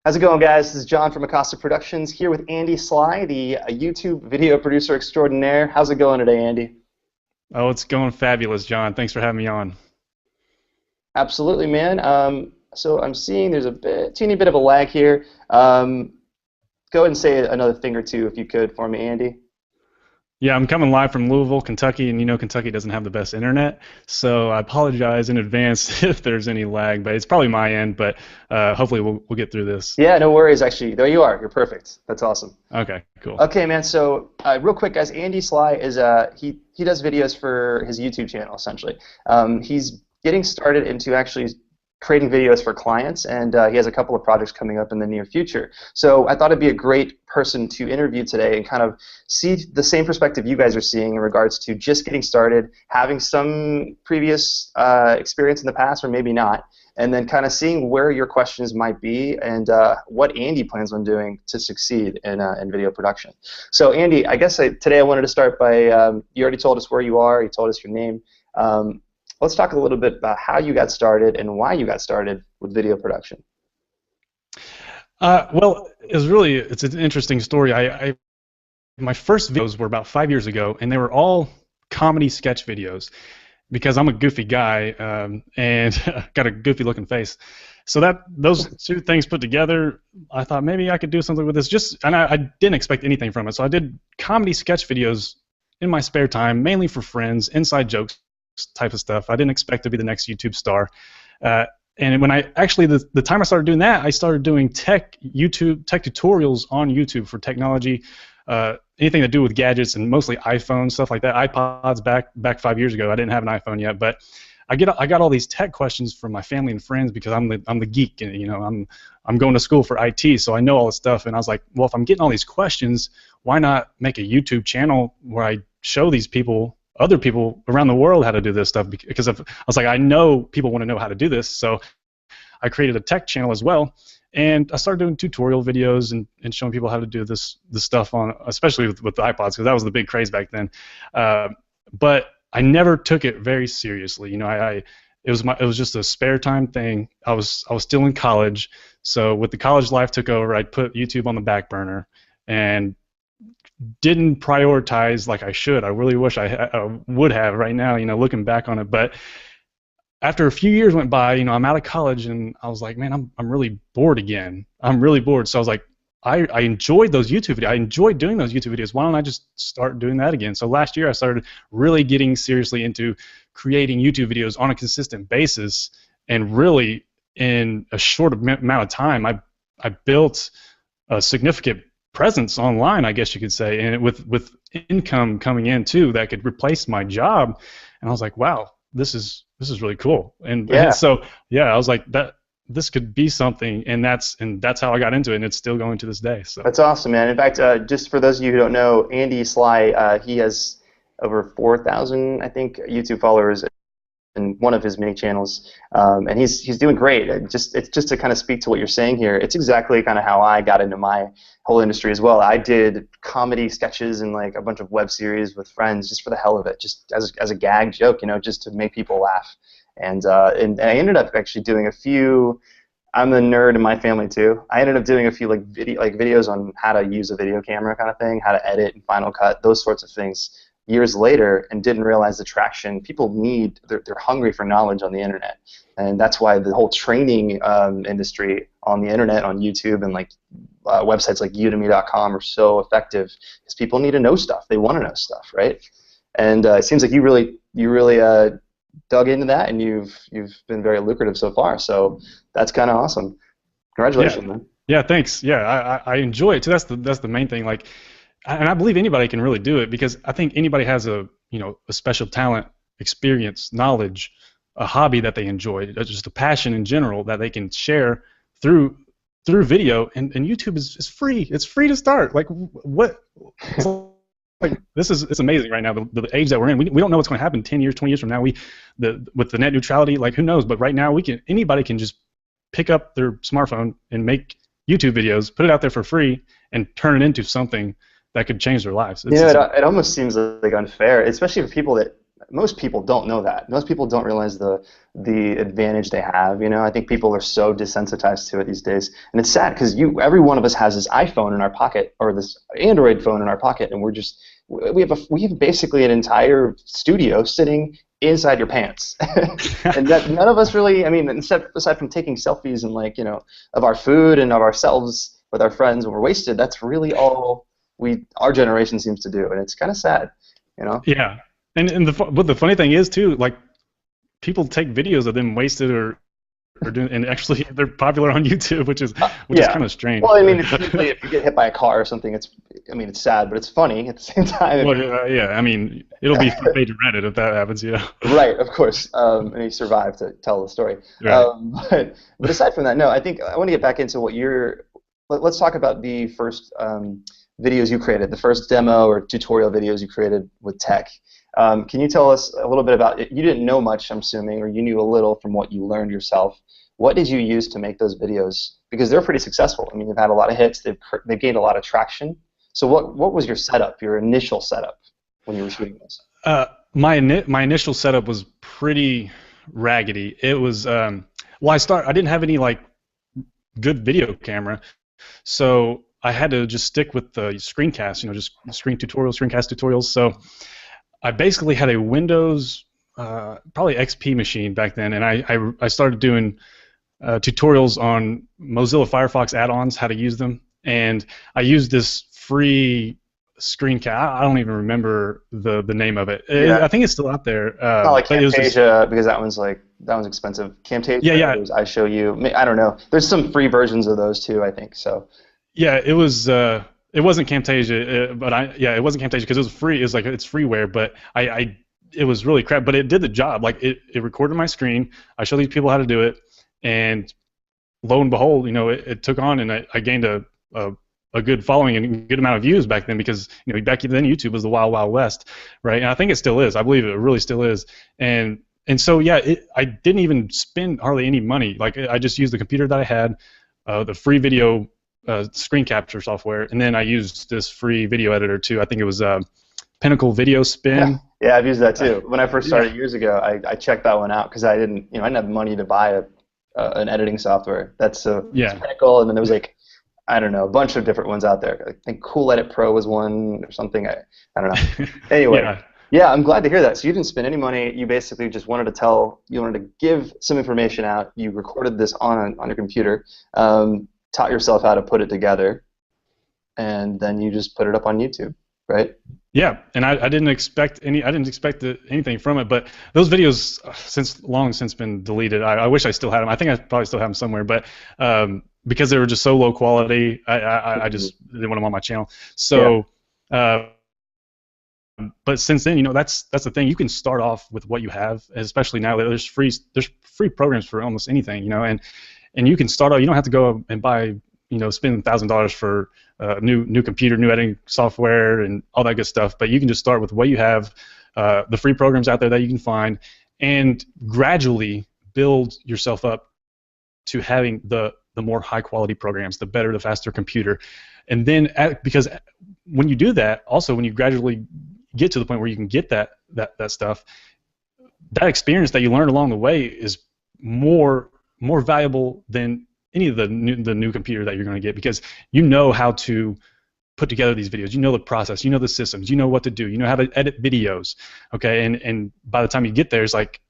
How's it going, guys? This is Jon from Acosta Productions here with Andy Slye, the YouTube video producer extraordinaire. How's it going today, Andy? Oh, it's going fabulous, Jon. Thanks for having me on. Absolutely, man. So I'm seeing there's a teeny bit of a lag here. Go ahead and say another thing or two if you could for me, Andy. Yeah, I'm coming live from Louisville, Kentucky, and you know Kentucky doesn't have the best internet, so I apologize in advance if there's any lag, but it's probably my end, but hopefully we'll get through this. Yeah, no worries, actually. There you are. You're perfect. That's awesome. Okay, cool. Okay, man, so real quick, guys, Andy Slye is, he does videos for his YouTube channel, essentially. He's getting started into actually creating videos for clients, and he has a couple of projects coming up in the near future. So I thought it'd be a great person to interview today and kind of see the same perspective you guys are seeing in regards to just getting started, having some previous experience in the past or maybe not, and then kind of seeing where your questions might be and what Andy plans on doing to succeed in video production. So Andy, I guess today I wanted to start by, you already told us where you are, you told us your name. Let's talk a little bit about how you got started and why you got started with video production. Well, it's an interesting story. My first videos were about 5 years ago, and they were all comedy sketch videos because I'm a goofy guy and got a goofy looking face. So those two things put together, I thought maybe I could do something with this. And I didn't expect anything from it. So I did comedy sketch videos in my spare time, mainly for friends, inside jokes type of stuff. I didn't expect to be the next YouTube star. And when the time I started doing that, I started doing tech tutorials on YouTube for technology, anything to do with gadgets and mostly iPhones, stuff like that. iPods back 5 years ago. I didn't have an iPhone yet, but I got all these tech questions from my family and friends because I'm the geek, and you know I'm going to school for IT, so I know all this stuff. And I was like, well, if I'm getting all these questions, why not make a YouTube channel where I show these other people around the world how to do this stuff? Because I was like, I know people want to know how to do this, so I created a tech channel as well, and I started doing tutorial videos and showing people how to do this stuff on, especially with the iPods, because that was the big craze back then. But I never took it very seriously. You know, it was just a spare time thing. I was still in college, so with the college life took over, I'd put YouTube on the back burner and didn't prioritize like I should. I really wish I would have right now, you know, looking back on it. But after a few years went by, you know, I'm out of college, and I was like, man, I'm really bored again. I'm really bored. So I was like, I enjoyed those YouTube videos. I enjoyed doing those YouTube videos. Why don't I just start doing that again? So last year I started really getting seriously into creating YouTube videos on a consistent basis, and really in a short amount of time, I built a significant presence online, I guess you could say, and with income coming in too that could replace my job. And I was like, wow, this is really cool. And so yeah, I was like, this could be something, and that's how I got into it, and it's still going to this day. So that's awesome, man. In fact, just for those of you who don't know, Andy Slye, he has over 4,000, I think, YouTube followers in one of his mini channels, and he's doing great. It's just to kind of speak to what you're saying here. It's exactly kind of how I got into my whole industry as well. I did comedy sketches and like a bunch of web series with friends just for the hell of it, just as a gag joke, you know, just to make people laugh. And I ended up actually doing a few. I'm a nerd in my family too. I ended up doing a few videos on how to use a video camera kind of thing, how to edit in Final Cut, those sorts of things, years later, and didn't realize the traction. People they're hungry for knowledge on the internet, and that's why the whole training industry on the internet, on YouTube, and like websites like Udemy.com are so effective, because people need to know stuff. They want to know stuff, right? And it seems like you really dug into that, and you've been very lucrative so far. So that's kind of awesome. Congratulations, man. Yeah, thanks. Yeah, I enjoy it too. That's the main thing. Like, and I believe anybody can really do it, because I think anybody has a special talent, experience, knowledge, a hobby that they enjoy, just a passion in general that they can share through video. And YouTube is free. It's free to start. Like, what? Like, it's amazing right now, the age that we're in. We don't know what's going to happen 10 years, 20 years from now. With the net neutrality, like, who knows? But right now, anybody can just pick up their smartphone and make YouTube videos, put it out there for free, and turn it into something that could change their lives. It almost seems like unfair, especially for people that most people don't know that. Most people don't realize the advantage they have. You know, I think people are so desensitized to it these days, and it's sad because every one of us has this iPhone in our pocket or this Android phone in our pocket, and we have basically an entire studio sitting inside your pants, and that none of us really. I mean, aside from taking selfies and like, you know, of our food and of ourselves with our friends when we're wasted, that's really all our generation seems to do, and it's kind of sad, you know. Yeah, and but the funny thing is too, like people take videos of them wasted or doing, and actually they're popular on YouTube, which is kind of strange. Well, I mean, it's usually if you get hit by a car or something, it's sad, but it's funny at the same time. Well, yeah, I mean, it'll be front page of Reddit if that happens, you know. Right, of course, and he survived to tell the story. Right. But aside from that, no, I think I want to get back into let's talk about the first videos you created, the first demo or tutorial videos you created with tech. Can you tell us a little bit about it? You didn't know much, I'm assuming, or you knew a little from what you learned yourself. What did you use to make those videos? Because they're pretty successful. I mean, they've had a lot of hits. They've gained a lot of traction. So what was your setup, your initial setup when you were shooting this? My initial setup was pretty raggedy. It was I didn't have any like good video camera, so I had to just stick with the screencast, you know, just screencast tutorials. So I basically had a Windows, probably XP machine back then, and I started doing tutorials on Mozilla Firefox add-ons, how to use them, and I used this free screencast. I don't even remember the name of it. Yeah. I think it's still out there. Not like Camtasia, because that one's expensive. Camtasia, yeah. I show you. I don't know. There's some free versions of those too, I think. So. Yeah, it was. It wasn't Camtasia, it wasn't Camtasia because it was free. It was like it's freeware, but it was really crap. But it did the job. Like it recorded my screen. I showed these people how to do it, and lo and behold, you know, it took on, and I gained a good following and a good amount of views back then, because, you know, back then YouTube was the wild west, right? And I think it still is. I believe it really still is. And so yeah, I didn't even spend hardly any money. Like I just used the computer that I had, the free video screen capture software, and then I used this free video editor too. I think it was Pinnacle Video Spin. Yeah, I've used that too. When I first started years ago, I checked that one out because I didn't have money to buy an editing software. That's Pinnacle, and then there was like, I don't know, a bunch of different ones out there. I think Cool Edit Pro was one or something. I don't know. Anyway, yeah, I'm glad to hear that. So you didn't spend any money. You basically just wanted to give some information out. You recorded this on your computer. Taught yourself how to put it together, and then you just put it up on YouTube, right? Yeah, and I didn't expect anything from it, but those videos long since been deleted. I wish I still had them. I think I probably still have them somewhere, but because they were just so low quality, I just didn't want them on my channel. So, but since then, you know, that's the thing. You can start off with what you have, especially now that there's free programs for almost anything, you know, and you can start out. You don't have to go and buy, you know, spend $1,000 for new computer, new editing software, and all that good stuff. But you can just start with what you have, the free programs out there that you can find, and gradually build yourself up to having the more high quality programs, the better, the faster computer. And then because when you do that, also when you gradually get to the point where you can get that stuff, that experience that you learn along the way is more valuable than any of the new computer that you're going to get, because you know how to put together these videos, you know the process, you know the systems, you know what to do, you know how to edit videos, okay? And by the time you get there, it's like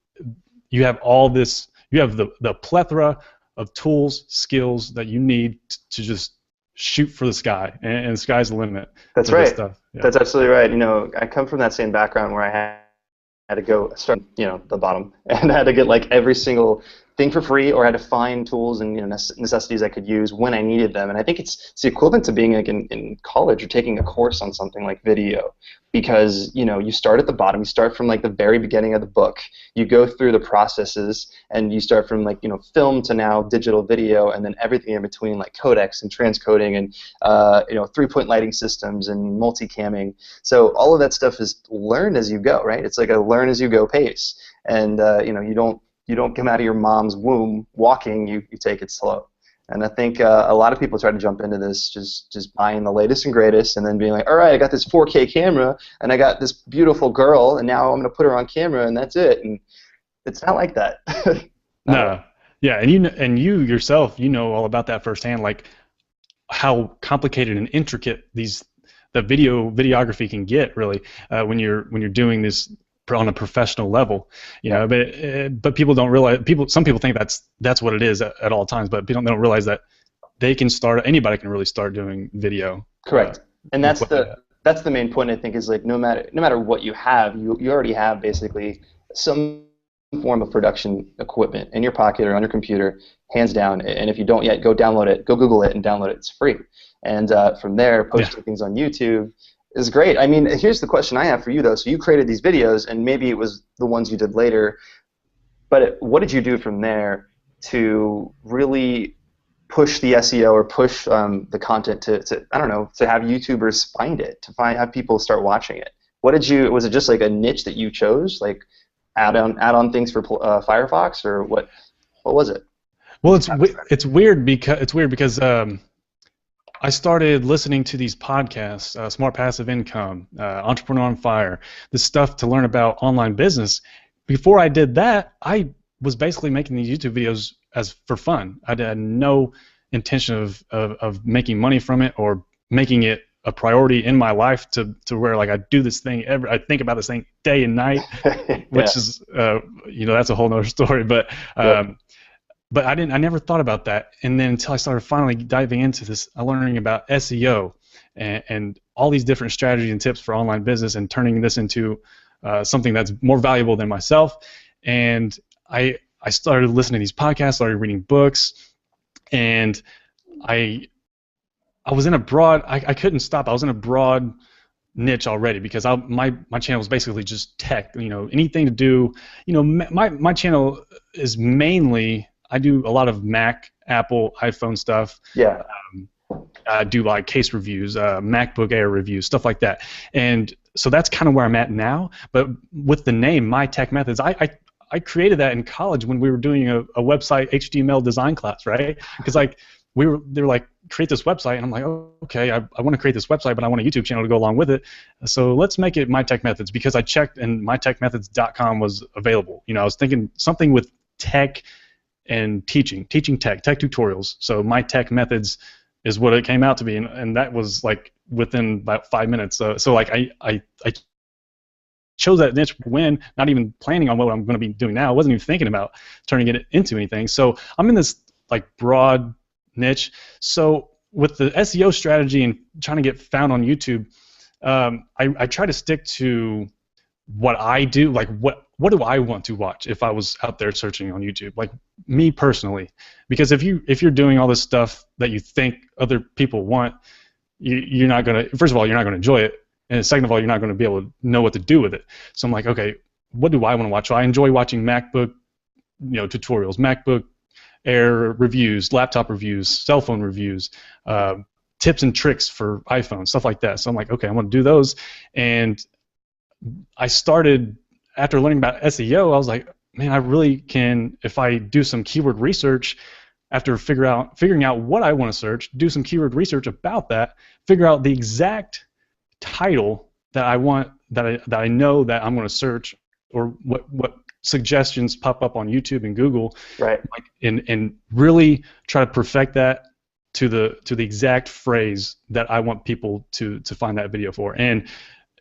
you have all this, you have the plethora of tools, skills that you need to just shoot for the sky, and the sky's the limit. That's right. Stuff. Yeah. That's absolutely right. You know, I come from that same background where I had to go start, you know, the bottom, and I had to get like every single thing for free, or I had to find tools and, you know, necessities I could use when I needed them. And I think it's the equivalent to being like in college or taking a course on something like video, because, you know, you start at the bottom, you start from like the very beginning of the book, you go through the processes, and you start from like, you know, film to now digital video, and then everything in between, like codecs and transcoding and you know, 3-point lighting systems and multicamming. So all of that stuff is learn as you go, right? It's like a learn as you go pace, and you know, you don't come out of your mom's womb walking. You take it slow. And I think a lot of people try to jump into this just buying the latest and greatest and then being like, all right, I got this 4K camera and I got this beautiful girl and now I'm going to put her on camera and that's it. And it's not like that. No. Yeah, and you yourself, you know all about that firsthand, like how complicated and intricate the videography can get, really, when you're doing this on a professional level, you know. But people don't realize. Some people think that's what it is at all times, but people don't realize that anybody can really start doing video. Correct. And that's the main point, I think, is like no matter what you have, you already have basically some form of production equipment in your pocket or on your computer, hands down. And if you don't yet, go download it, go Google it and download it. It's free. And from there, posting things on YouTube is great. I mean, here's the question I have for you, though. So you created these videos, and maybe it was the ones you did later, but what did you do from there to really push the SEO or push the content to I don't know, to have YouTubers find it, to have people start watching it? Was it just like a niche that you chose, like add on things for Firefox, or what was it? Well, it's weird because I started listening to these podcasts, Smart Passive Income, Entrepreneur on Fire, this stuff to learn about online business. Before I did that, I was basically making these YouTube videos for fun. I had no intention of making money from it or making it a priority in my life to where like I do this thing I think about this thing day and night, which is that's a whole nother story. But I never thought about that, and then until I started finally diving into this, learning about SEO and all these different strategies and tips for online business, and turning this into something that's more valuable than myself. And I started listening to these podcasts, started reading books, and I was in a broad. I couldn't stop. I was in a broad niche already because my channel was basically just tech. Anything to do. My channel is mainly. I do a lot of Mac, Apple, iPhone stuff. Yeah. I do like case reviews, MacBook Air reviews, stuff like that. And so that's kind of where I'm at now. But with the name, My Tech Methods, I created that in college when we were doing a website HTML design class, right? Because they were like, create this website, and I'm like, oh, okay, I want to create this website, but I want a YouTube channel to go along with it. So let's make it My Tech Methods, because I checked and mytechmethods.com was available. I was thinking something with tech and teaching tech tutorials. So My Tech Methods is what it came out to be, and that was like within about 5 minutes. So like I chose that niche when not even planning on what I'm going to be doing now. I wasn't even thinking about turning it into anything. So I'm in this like broad niche. So with the SEO strategy and trying to get found on YouTube, I try to stick to what I do, like what do I want to watch if I was out there searching on YouTube, like me personally. Because if you're doing all this stuff that you think other people want, you're not gonna. First of all, you're not gonna enjoy it, and second of all, you're not gonna be able to know what to do with it. So I'm like, okay, what do I want to watch? So I enjoy watching MacBook, tutorials, MacBook Air reviews, laptop reviews, cell phone reviews, tips and tricks for iPhone, stuff like that. So I'm like, okay, I'm gonna do those, and I started, after learning about SEO, I was like, man, I really can, if I do some keyword research, after figuring out what I want to search, do some keyword research about that, figure out the exact title that I want, that I know that I'm going to search, or what suggestions pop up on YouTube and Google, right? And really try to perfect that to the exact phrase that I want people to find that video for. And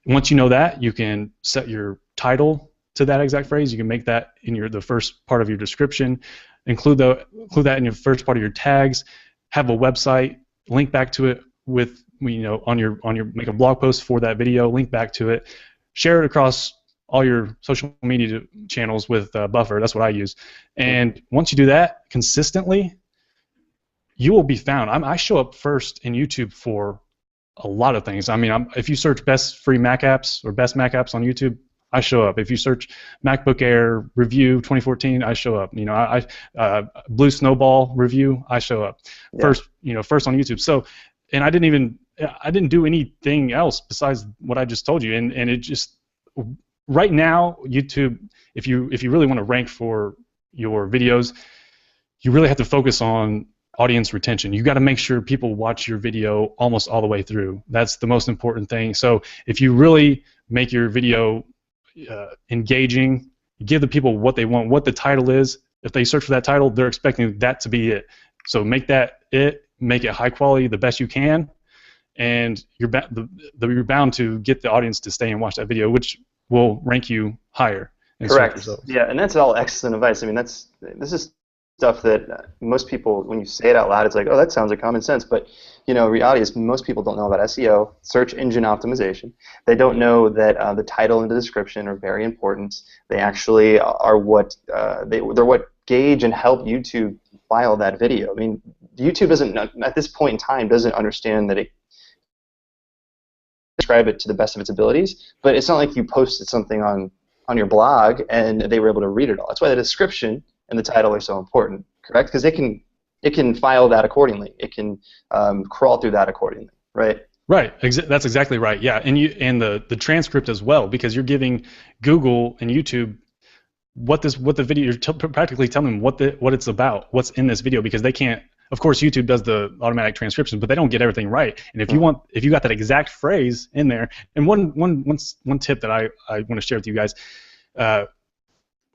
once you know that, you can set your title to that exact phrase. You can make that in the first part of your description. Include that in your first part of your tags. Have a website. Link back to it with on your make a blog post for that video. Link back to it. Share it across all your social media channels with Buffer. That's what I use. And once you do that consistently, you will be found. I show up first in YouTube for a lot of things. I mean, if you search best free Mac apps or best Mac apps on YouTube, I show up. If you search MacBook Air review 2014, I show up. Blue Snowball review, I show up. Yeah. First on YouTube. So, and I didn't do anything else besides what I just told you. And it just, right now, YouTube, if you really want to rank for your videos, you really have to focus on audience retention. You got to make sure people watch your video almost all the way through. That's the most important thing. So if you really make your video engaging, give the people what they want, what the title is. If they search for that title, they're expecting that to be it. So make that it, make it high quality the best you can, and you're bound to get the audience to stay and watch that video, which will rank you higher in search Correct. results. Yeah, and that's all excellent advice. I mean, this is stuff that most people, when you say it out loud, it's like, oh, that sounds like common sense. But reality is most people don't know about SEO, search engine optimization. They don't know that the title and the description are very important. They actually are what they're what gauge and help YouTube file that video. I mean, YouTube doesn't, at this point in time, doesn't understand that it describe it to the best of its abilities. But it's not like you posted something on your blog and they were able to read it all. That's why the description and the title are so important, correct? Because it can file that accordingly. It can crawl through that accordingly, right? Right. That's exactly right. Yeah, and the transcript as well, because you're giving Google and YouTube what the video, you're practically telling them what it's about, what's in this video, because they can't. Of course, YouTube does the automatic transcription, but they don't get everything right. And if you got that exact phrase in there, and one tip that I want to share with you guys.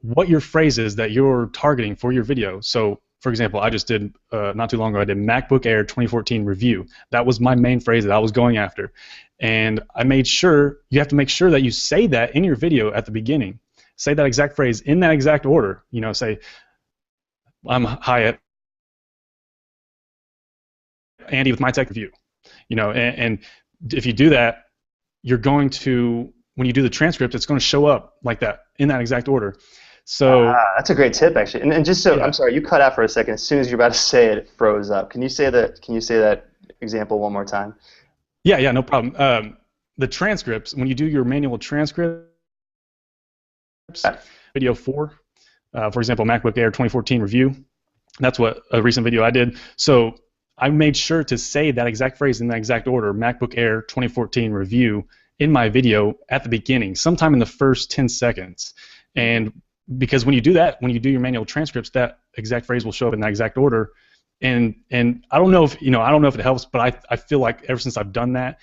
What your phrase is that you're targeting for your video. So, for example, I just did, not too long ago, I did MacBook Air 2014 review. That was my main phrase that I was going after. And I made sure, you have to make sure that you say that in your video at the beginning. Say that exact phrase in that exact order. Say, I'm Hyatt, Andy with My Tech Review. And if you do that, you're going to, when you do the transcript, it's going to show up like that in that exact order. So that's a great tip, actually. And just so, yeah. I'm sorry, you cut out for a second. As soon as you're about to say it, it froze up. Can you say that example one more time? Yeah, no problem. The transcripts, when you do your manual transcripts, video 4, for example, MacBook Air 2014 review, that's what a recent video I did. So I made sure to say that exact phrase in that exact order, MacBook Air 2014 review, in my video at the beginning, sometime in the first 10 seconds. And because when you do that, when you do your manual transcripts, that exact phrase will show up in that exact order. And I don't know if it helps, but I feel like ever since I've done that,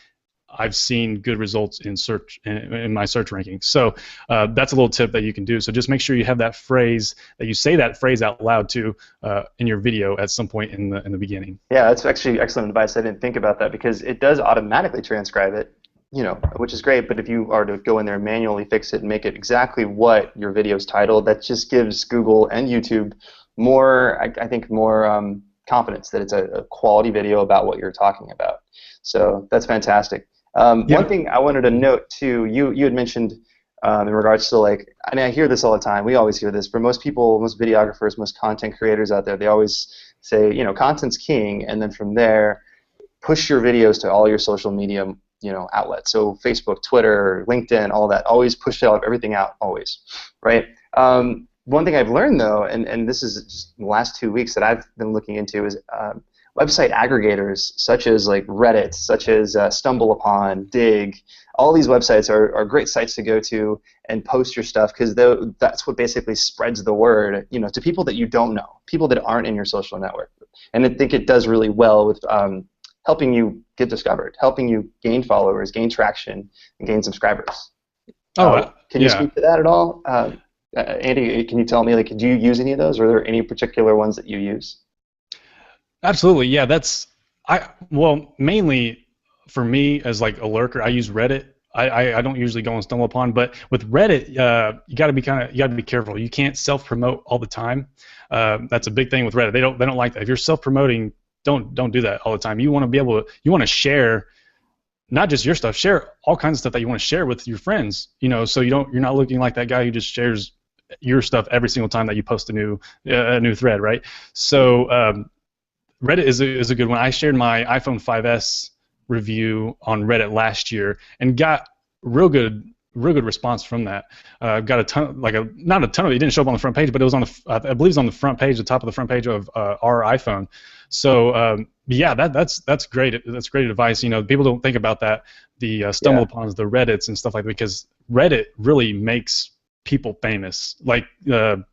I've seen good results in search in my search rankings. So that's a little tip that you can do. So just make sure you have that phrase, that you say that phrase out loud too in your video at some point in the beginning. Yeah, that's actually excellent advice. I didn't think about that because it does automatically transcribe it. Which is great, but if you are to go in there and manually fix it and make it exactly what your video is titled, that just gives Google and YouTube more, I think, more confidence that it's a quality video about what you're talking about. So that's fantastic. One thing I wanted to note too, you had mentioned in regards to I hear this all the time. We always hear this. For most people, most videographers, most content creators out there, they always say, content's king, and then from there, push your videos to all your social media outlets. So Facebook, Twitter, LinkedIn, all that. Always push everything out, always, right? One thing I've learned though, and this is just the last 2 weeks that I've been looking into, is website aggregators such as Reddit, such as StumbleUpon, Dig. All these websites are great sites to go to and post your stuff because that's what basically spreads the word, to people that you don't know, people that aren't in your social network. And I think it does really well with helping you get discovered, helping you gain followers, gain traction, and gain subscribers. Can you speak to that at all? Andy, can you tell me, do you use any of those, or are there any particular ones that you use? Absolutely, yeah. Mainly for me as a lurker, I use Reddit. I don't usually go on StumbleUpon, but with Reddit, you got to be careful. You can't self-promote all the time. That's a big thing with Reddit. They don't like that. If you're self-promoting, don't do that all the time. You want to share not just your stuff, share all kinds of stuff that you want to share with your friends, so you're not looking like that guy who just shares your stuff every single time that you post a new thread, right? So Reddit is a good one. I shared my iPhone 5S review on Reddit last year and got real good response from that. Got a ton, not a ton of it. It didn't show up on the front page, but it was I believe it's on the front page, the top of the front page of our iPhone. So yeah, that's great. That's great advice. People don't think about that. The StumbleUpons, the Reddits, and stuff like that, because Reddit really makes people famous. Over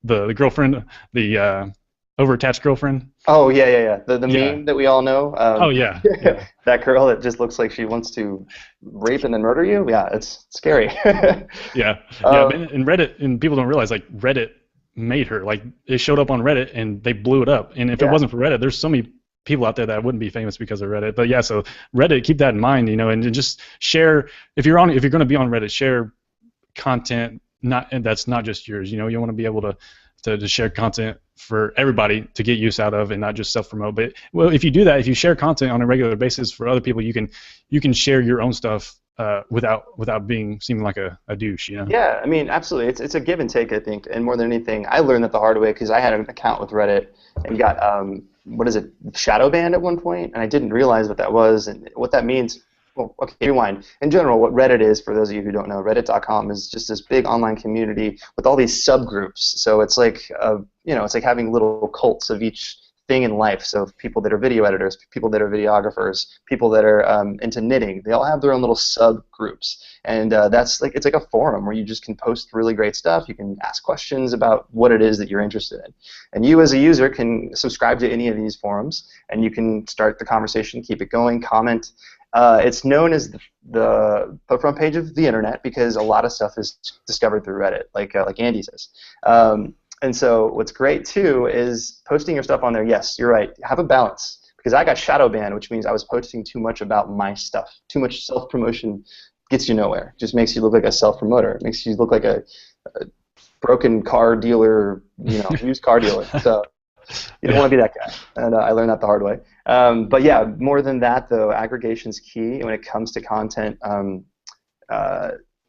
the girlfriend, the Overattached girlfriend. Oh yeah. The Yeah. meme that we all know. Oh yeah. Yeah. That girl that just looks like she wants to rape and then murder you. Yeah, it's scary. Yeah. Yeah. um, And Reddit, and people don't realize, like, Reddit made her. Like, it showed up on Reddit and they blew it up. And if it yeah. wasn't for Reddit, there's so many people out there that wouldn't be famous because of Reddit. But yeah, so Reddit, keep that in mind, and just share, if you're going to be on Reddit, share content, and that's not just yours. You want to be able to share content for everybody to get use out of, and not just self-promote. But well, if you do that, if you share content on a regular basis for other people, you can share your own stuff without seeming like a douche. Yeah, I mean, absolutely. It's a give and take, I think, and more than anything, I learned that the hard way because I had an account with Reddit and got what is it, shadow banned at one point, and I didn't realize what that was and what that means. Well, okay, rewind. In general, what Reddit is, for those of you who don't know, Reddit.com is just this big online community with all these subgroups. So it's like, it's like having little cults of each thing in life. So people that are video editors, people that are videographers, people that are into knitting, they all have their own little subgroups. And it's like a forum where you just can post really great stuff. You can ask questions about what it is that you're interested in. And you as a user can subscribe to any of these forums, and you can start the conversation, keep it going, comment. It's known as the front page of the internet because a lot of stuff is discovered through Reddit, like Andy says. And so what's great too is posting your stuff on there. Yes, you're right. Have a balance, because I got shadow banned, which means I was posting too much about my stuff. Too much self-promotion gets you nowhere. Just makes you look like a self-promoter. It makes you look like a broken car dealer, used car dealer. So you don't want to be that guy. And I learned that the hard way. But yeah, more than that though, aggregation's key when it comes to content.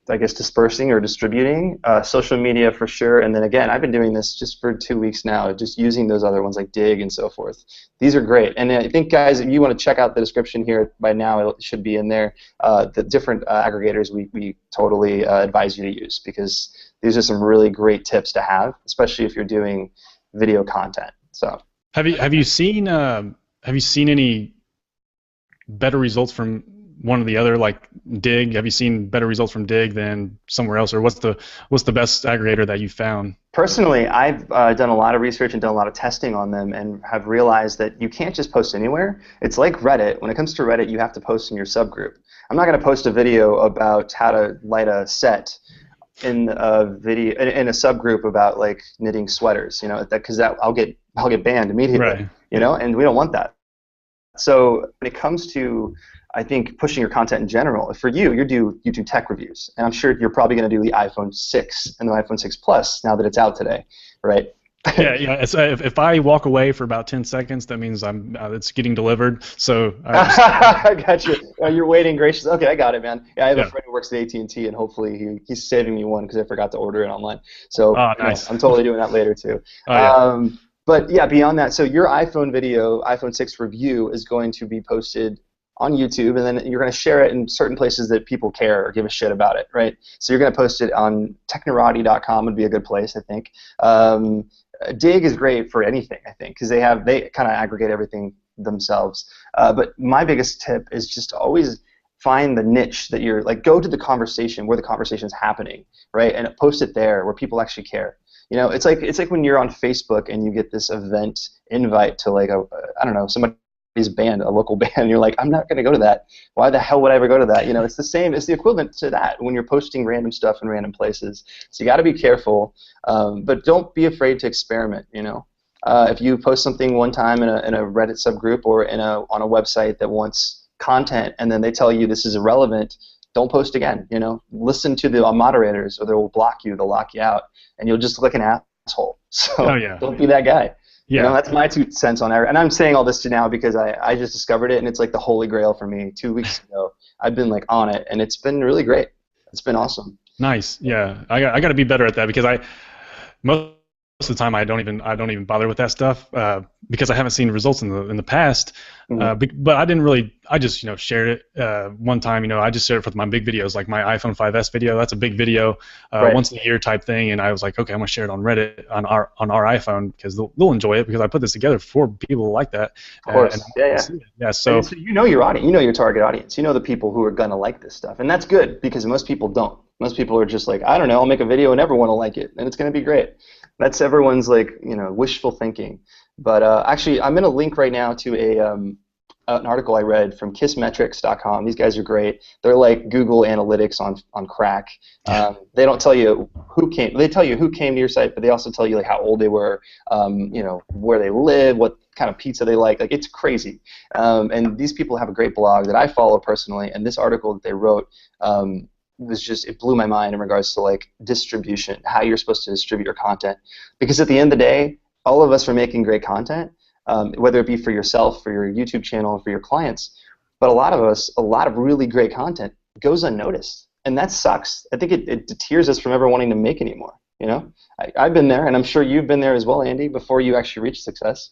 I guess dispersing or distributing, social media for sure, and then again, I've been doing this just for 2 weeks now, just using those other ones like Dig and so forth. These are great, and I think, guys, if you want to check out the description here, by now it should be in there, the different aggregators we totally advise you to use, because these are some really great tips to have, especially if you're doing video content. So have you seen any better results from one or the other, like Dig? Have you seen better results from Dig than somewhere else, or what's the best aggregator that you found? Personally, I've done a lot of research and done a lot of testing on them, and have realized that you can't just post anywhere. It's like Reddit. When it comes to Reddit, you have to post in your subgroup. I'm not going to post a video about how to light a set in a subgroup about like knitting sweaters, because I'll get banned immediately, right. And we don't want that. So when it comes to, I think, pushing your content in general, for you do YouTube tech reviews, and I'm sure you're probably going to do the iPhone 6 and the iPhone 6 Plus now that it's out today, right? Yeah. So if I walk away for about 10 seconds, that means it's getting delivered. So I got you. You're waiting gracious. Okay, I got it, man. Yeah, I have a friend who works at AT&T, and hopefully he's saving me one because I forgot to order it online. So nice. I'm totally doing that later too. Oh, yeah. But yeah, beyond that, so your iPhone video, iPhone 6 review, is going to be posted on YouTube, and then you're going to share it in certain places that people care or give a shit about it, right? So you're going to post it on technorati.com would be a good place, I think. Dig is great for anything, I think, because they kind of aggregate everything themselves. But my biggest tip is just to always find the niche that you're, like, go to the conversation where the conversation is happening, right? And post it there where people actually care. It's like when you're on Facebook and you get this event invite to, like, I don't know, somebody's band, a local band, and you're like, I'm not going to go to that. Why the hell would I ever go to that? It's the same. It's the equivalent to that when you're posting random stuff in random places. So you got to be careful, but don't be afraid to experiment. If you post something one time in a Reddit subgroup or on a website that wants content, and then they tell you this is irrelevant, don't post again. Listen to the moderators, or they will block you. They'll lock you out, and you'll just look like an asshole. So don't be that guy. Yeah. That's my 2 cents on it. And I'm saying all this now because I just discovered it, and it's like the holy grail for me. 2 weeks ago, I've been like on it, and it's been really great. It's been awesome. Nice. Yeah. I got to be better at that, because most of the time I don't even bother with that stuff because I haven't seen results in the past. Mm-hmm. But I just shared it one time. I just shared it for my big videos, like my iPhone 5S video. That's a big video, Right. once a year type thing. And I was like, okay, I'm gonna share it on Reddit on our iPhone, because they'll enjoy it, because I put this together for people like that. Of course. Yeah. So you know your audience. You know your target audience. You know the people who are gonna like this stuff, and that's good, because most people don't. Most people are just like, I don't know, I'll make a video and everyone will like it, and it's gonna be great. That's everyone's, like, wishful thinking. But actually, I'm going to link right now to an article I read from kissmetrics.com. These guys are great. They're like Google Analytics on crack. They don't tell you who came. They tell you who came to your site, but they also tell you like how old they were, where they live, what kind of pizza they like. Like, it's crazy. And these people have a great blog that I follow personally. And this article that they wrote it blew my mind in regards to like distribution, how you're supposed to distribute your content. Because at the end of the day, all of us are making great content. Whether it be for yourself, for your YouTube channel, for your clients, but a lot of really great content goes unnoticed, and that sucks. I think it deters us from ever wanting to make anymore. I've been there, and I'm sure you've been there as well, Andy, before you actually reach success.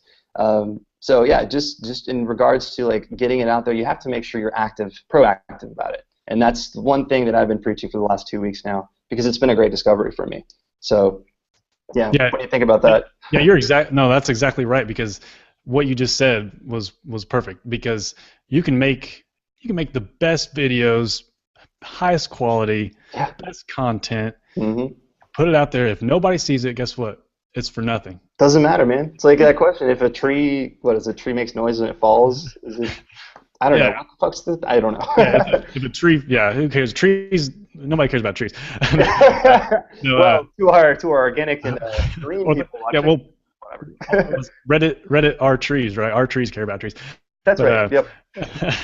So yeah, just in regards to like getting it out there, you have to make sure you're proactive about it, and that's one thing that I've been preaching for the last 2 weeks now, because it's been a great discovery for me. So yeah, what do you think about that? Yeah, no, that's exactly right, because what you just said was perfect, because you can make the best videos, highest quality, best content, put it out there. If nobody sees it, guess what? It's for nothing. Doesn't matter, man. It's like that question: if a tree makes noise when it falls, is it? I don't know. What the fuck's I don't know. If a tree, who cares? Trees, nobody cares about trees. Well, to our organic and green people. Well, Reddit are trees, right? Our trees care about trees. That's right. Yep.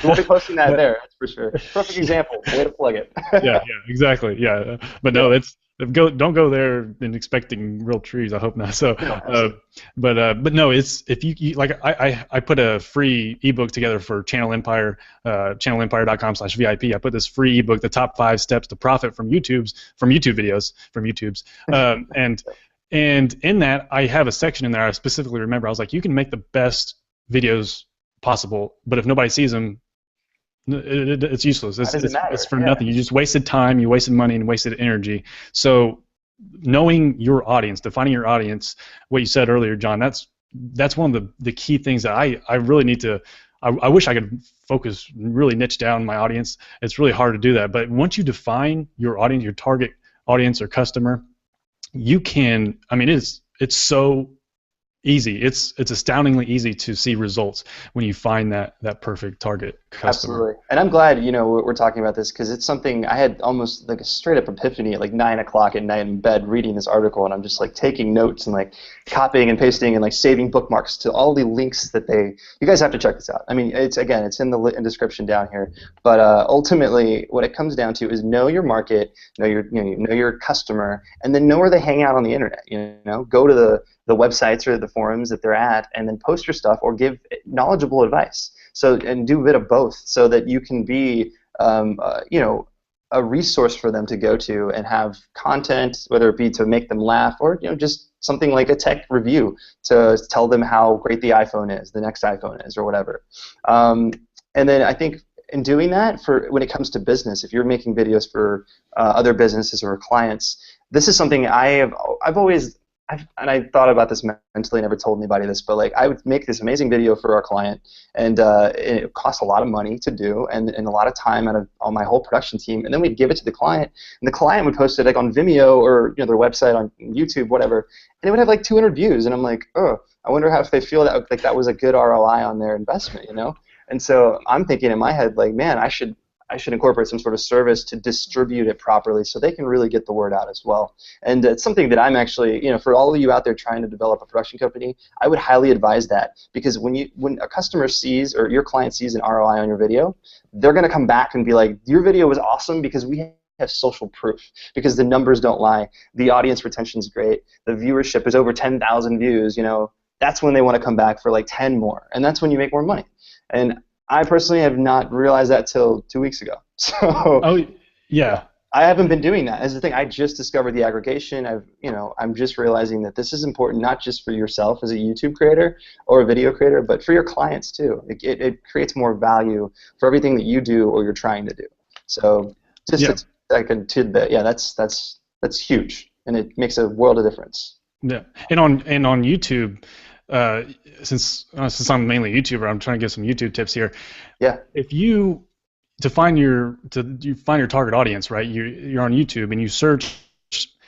We'll be posting that there. That's for sure. Perfect example. Way to plug it. Yeah, exactly. Yeah, but no, don't go there and expecting real trees. I hope not. So, but no, it's if you like I put a free ebook together for Channel Empire, channelempire.com/VIP. I put this free ebook, the top 5 steps to profit from YouTube videos. And in that, I have a section in there I specifically remember. I was like, you can make the best videos possible, but if nobody sees them, it's useless. It's for nothing. You just wasted time, you wasted money, and wasted energy. So knowing your audience, defining your audience, what you said earlier, John, that's one of the key things that I really need to. I wish I could focus, really niche down my audience. It's really hard to do that. But once you define your audience, your target audience or customer, you can. I mean, it's so easy. It's astoundingly easy to see results when you find that perfect target customer. Absolutely. And I'm glad we're talking about this, because it's something I had almost like a straight up epiphany at like 9 o'clock at night in bed reading this article, and I'm just like taking notes and like copying and pasting and like saving bookmarks to all the links that you guys have to check this out. I mean, it's in the description down here, but ultimately what it comes down to is know your market, know your customer, and then know where they hang out on the internet. Go to the websites or the forums that they're at, and then post your stuff or give knowledgeable advice. And do a bit of both, so that you can be, a resource for them to go to and have content, whether it be to make them laugh or just something like a tech review to tell them how great the iPhone is, the next iPhone is, or whatever. And then I think in doing that, when it comes to business, if you're making videos for other businesses or clients, this is something I thought about this mentally, never told anybody this, but like I would make this amazing video for our client, and it cost a lot of money to do, and a lot of time out of on my whole production team, and then we'd give it to the client, and the client would post it like on Vimeo or their website, on YouTube, whatever, and it would have like 200 views, and I'm like, oh, I wonder if they feel that like that was a good ROI on their investment, And so I'm thinking in my head, like, man, I should incorporate some sort of service to distribute it properly so they can really get the word out as well. And it's something that I'm actually, for all of you out there trying to develop a production company, I would highly advise that, because when a customer sees, or your client sees an ROI on your video, they're going to come back and be like, your video was awesome because we have social proof, because the numbers don't lie. The audience retention is great. The viewership is over 10,000 views. That's when they want to come back for like 10 more, and that's when you make more money. And I personally have not realized that till 2 weeks ago. So I haven't been doing that. As the thing, I just discovered the aggregation. I'm just realizing that this is important, not just for yourself as a YouTube creator or a video creator, but for your clients too. It creates more value for everything that you do or you're trying to do. So it's like a tidbit. Yeah, that's huge, and it makes a world of difference. Yeah, and on YouTube. Since I'm mainly a YouTuber, I'm trying to give some YouTube tips here. Yeah. If you find your target audience, right? You're on YouTube and you search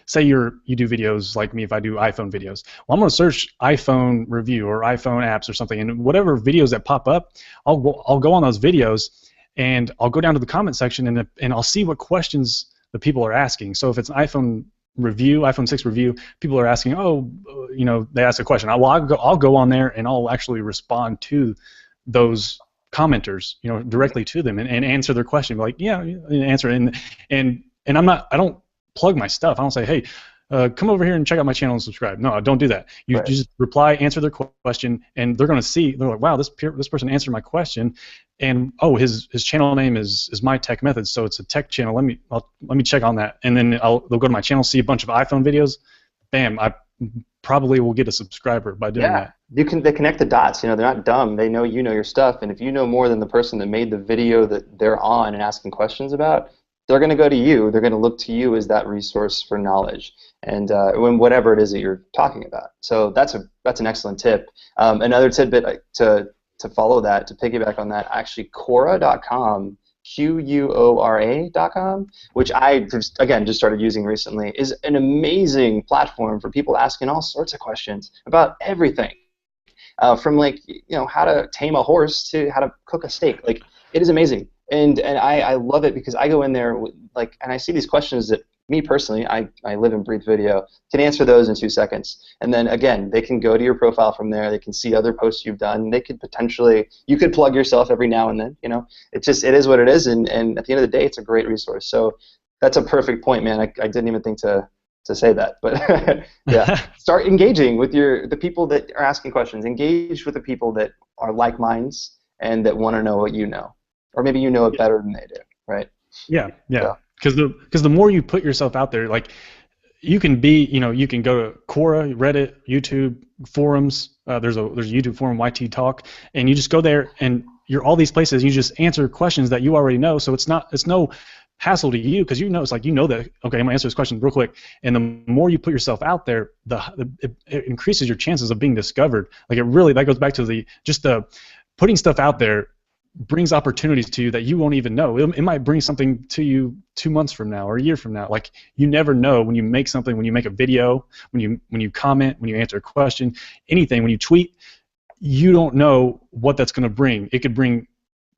say you do videos like me if I do iPhone videos. Well, I'm going to search iPhone review or iPhone apps or something, and whatever videos that pop up, I'll go on those videos, and I'll go down to the comment section, and I'll see what questions the people are asking. So if it's an iPhone review, iPhone 6 review, people are asking, they ask a question. I'll go on there and I'll actually respond to those commenters, directly to them and answer their question. Like, yeah, and answer it. And I don't plug my stuff. I don't say, hey, come over here and check out my channel and subscribe. No, I don't do that. You just reply, answer their question, and they're going to see. They're like, wow, this person answered my question, and his channel name is My Tech Methods, so it's a tech channel. Let me check on that, and then they'll go to my channel, see a bunch of iPhone videos. Bam, I probably will get a subscriber by doing that. They connect the dots. They're not dumb. They know your stuff, and if you know more than the person that made the video that they're on and asking questions about, they're going to go to you. They're going to look to you as that resource for knowledge, and whatever it is that you're talking about. So that's an excellent tip. Another tidbit to follow that, to piggyback on that, actually Quora.com, Quora.com, which I just started using recently, is an amazing platform for people asking all sorts of questions about everything, from how to tame a horse to how to cook a steak. Like, it is amazing. And I love it because I go in there and I see these questions that me personally, I live and breathe video, can answer those in 2 seconds. And then again, they can go to your profile from there. They can see other posts you've done. They could you could plug yourself every now and then. It is what it is. And at the end of the day, it's a great resource. So that's a perfect point, man. I didn't even think to say that, but yeah, start engaging with the people that are asking questions. Engage with the people that are like minds and that want to know what you know. Or maybe you know it better than they do, right? Yeah. Because the more you put yourself out there, like, you can you can go to Quora, Reddit, YouTube, forums. There's a YouTube forum, YT Talk, and you just go there and you're all these places. You just answer questions that you already know, so it's no hassle to you because it's like that. Okay, I'm gonna answer this question real quick, and the more you put yourself out there, it increases your chances of being discovered. Like, that goes back to the putting stuff out there brings opportunities to you that you won't even know. It might bring something to you 2 months from now or a year from now. Like, you never know when you make something, when you make a video, when you comment, when you answer a question, anything, when you tweet, you don't know what that's going to bring. It could bring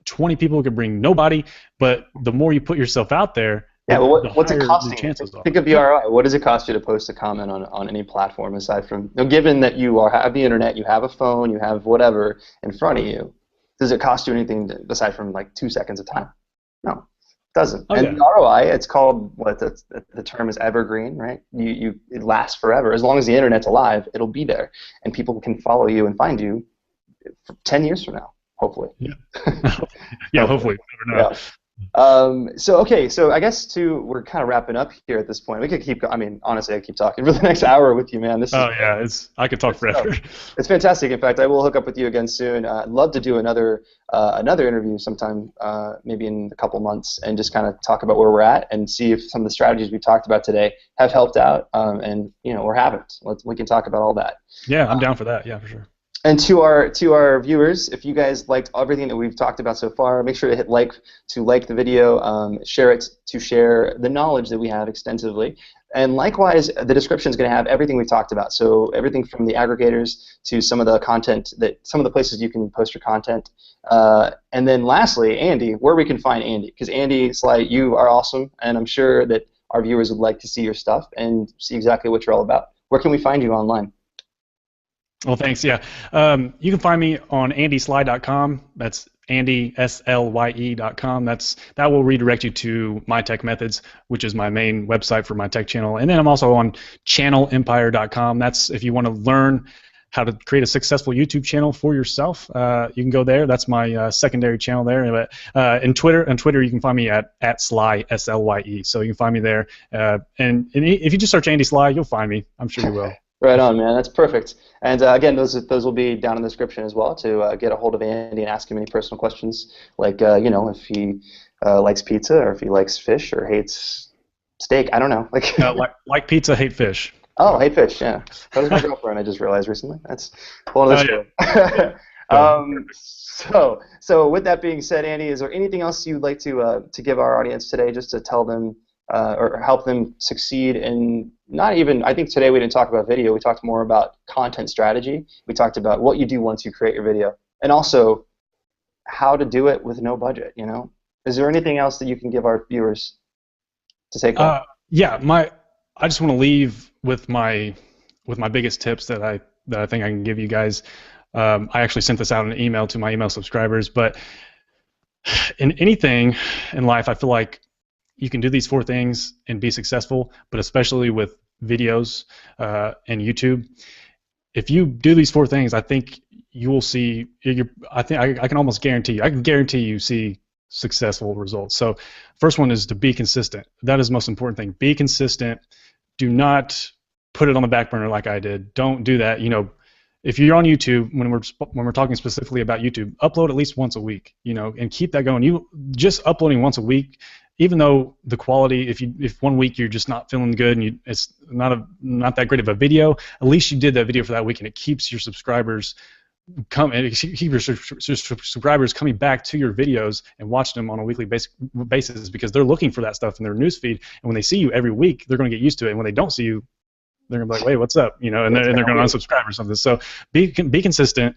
20 people, it could bring nobody, but the more you put yourself out there, what's it costing? Think of the ROI. What does it cost you to post a comment on any platform aside from, given that you have the internet, you have a phone, you have whatever in front of you? Does it cost you anything aside from 2 seconds of time? No, it doesn't. The ROI, it's called, the term is evergreen, right? It lasts forever. As long as the internet's alive, it'll be there, and people can follow you and find you for 10 years from now, hopefully. Yeah. Yeah, hopefully. Never know. Yeah. So I guess we're kind of wrapping up here at this point. We could keep. Honestly, I keep talking for the next hour with you, man. I could talk forever. It's fantastic. In fact, I will hook up with you again soon. I'd love to do another interview sometime, maybe in a couple months, and just kind of talk about where we're at and see if some of the strategies we talked about today have helped out, or haven't. We can talk about all that. Yeah, I'm down for that. Yeah, for sure. And to our viewers, if you guys liked everything that we've talked about so far, make sure to hit like the video, share it to share the knowledge that we have extensively. And likewise, the description is going to have everything we've talked about. So everything from the aggregators to some of the content, some of the places you can post your content. And then lastly, Andy, where we can find Andy. Because Andy, Slye, you are awesome, and I'm sure that our viewers would like to see your stuff and see exactly what you're all about. Where can we find you online? Well, thanks. Yeah, you can find me on AndySlye.com. That's AndySlye.com. That will redirect you to My Tech Methods, which is my main website for my tech channel. And then I'm also on ChannelEmpire.com. That's if you want to learn how to create a successful YouTube channel for yourself. You can go there. That's my secondary channel there. And Twitter, you can find me at Slye, S-L-Y-E. So you can find me there. And if you just search Andy Slye, you'll find me. I'm sure you will. Right on, man. That's perfect. And again, those will be down in the description as well to get a hold of Andy and ask him any personal questions, like if he likes pizza or if he likes fish or hates steak. I don't know. Like pizza, hate fish. Oh, hate fish. Yeah. That was my girlfriend. I just realized recently. That's a whole other story. So with that being said, Andy, is there anything else you'd like to give our audience today, just to tell them or help them succeed in not even, I think today we didn't talk about video, we talked more about content strategy. We talked about what you do once you create your video, and also how to do it with no budget, you know? Is there anything else that you can give our viewers to take home? Yeah, I just want to leave with my biggest tips that I think I can give you guys. I actually sent this out in an email to my email subscribers, but in anything in life, I feel like you can do these 4 things and be successful, but especially with videos and YouTube. If you do these 4 things, I think you will see. I can almost guarantee you. I can guarantee you see successful results. So, first one is to be consistent. That is the most important thing. Be consistent. Do not put it on the back burner like I did. Don't do that. You know, if you're on YouTube, when we're talking specifically about YouTube, upload at least once a week. You know, and keep that going. You just uploading once a week, even though the quality, if 1 week you're just not feeling good and it's not that great of a video, at least you did that video for that week, and it keeps your subscribers subscribers coming back to your videos and watching them on a weekly basis, because they're looking for that stuff in their newsfeed, and when they see you every week, they're going to get used to it, and when they don't see you, they're going to be like, wait, what's up? You know, and they're going to unsubscribe or something. So be consistent.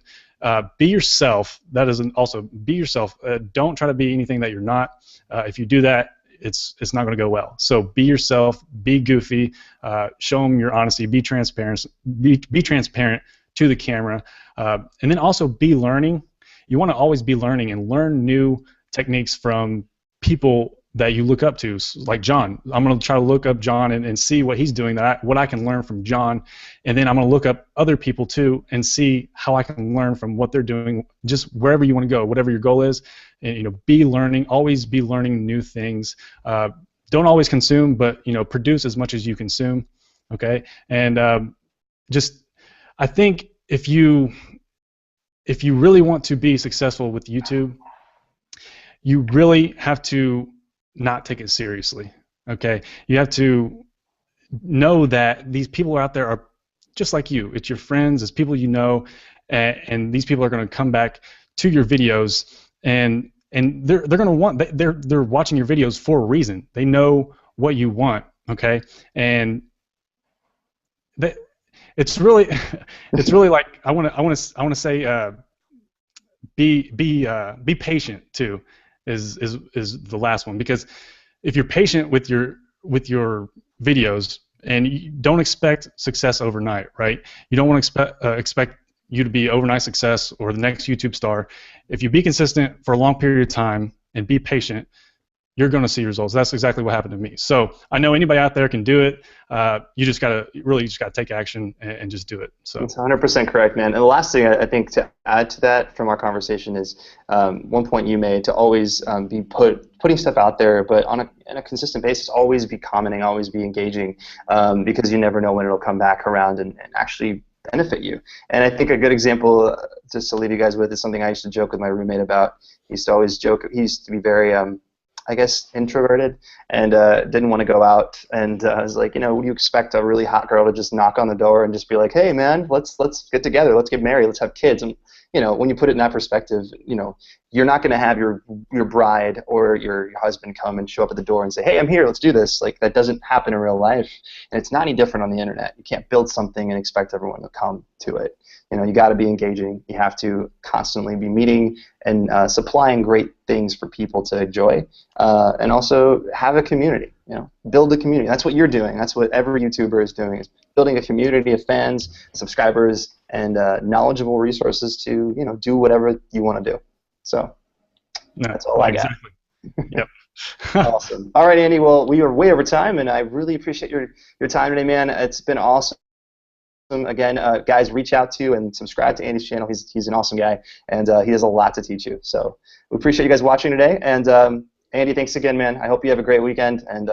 Be yourself. That is also be yourself. Don't try to be anything that you're not. If you do that, it's not going to go well. So be yourself. Be goofy. Show them your honesty. Be transparent. Be transparent to the camera, and then also be learning. You want to always be learning and learn new techniques from people that you look up to, like Jon. I'm going to try to look up Jon and see what he's doing, what I can learn from Jon, and then I'm going to look up other people too and see how I can learn from what they're doing, just wherever you want to go, whatever your goal is, and you know, be learning, always be learning new things. Don't always consume, but you know, produce as much as you consume, okay? And just, I think if you really want to be successful with YouTube, you really have to not take it seriously, okay? You have to know that these people out there are just like you. It's your friends, it's people you know, and these people are going to come back to your videos, and they're going to want, they're watching your videos for a reason. They know what you want, okay? And it's really like I want to say be patient too is the last one, because if you're patient with your videos, and you don't expect success overnight, right? You don't want to expect you to be overnight success or the next YouTube star. If you be consistent for a long period of time and be patient, you're going to see results. That's exactly what happened to me. So I know anybody out there can do it. You just gotta take action and just do it. So it's 100% correct, man. And the last thing I think to add to that from our conversation is one point you made, to always be putting stuff out there, but on a consistent basis. Always be commenting, always be engaging, because you never know when it'll come back around and actually benefit you. And I think a good example, just to leave you guys with, is something I used to joke with my roommate about. He used to always joke. He used to be very I guess introverted, and didn't want to go out, and I was like, you know, would you expect a really hot girl to just knock on the door and just be like, hey man, let's get together, let's get married, let's have kids? And you know, when you put it in that perspective, you know, you're not going to have your bride or your husband come and show up at the door and say, hey, I'm here, let's do this. Like, that doesn't happen in real life, and it's not any different on the internet. You can't build something and expect everyone to come to it. You know, you got to be engaging. You have to constantly be meeting and supplying great things for people to enjoy, and also have a community. You know, build a community. That's what you're doing. That's what every YouTuber is doing, is building a community of fans, subscribers, and knowledgeable resources to, you know, do whatever you want to do. So that's all I got. Yep. Awesome. All right, Andy. Well, we are way over time, and I really appreciate your time today, man. It's been awesome. Again, guys, reach out to and subscribe to Andy's channel. He's an awesome guy, and he has a lot to teach you. So we appreciate you guys watching today. And Andy, thanks again, man. I hope you have a great weekend, and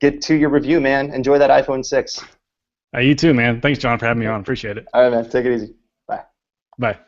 get to your review, man. Enjoy that iPhone 6. You too, man. Thanks, Jon, for having me on. Appreciate it. All right, man. Take it easy. Bye. Bye.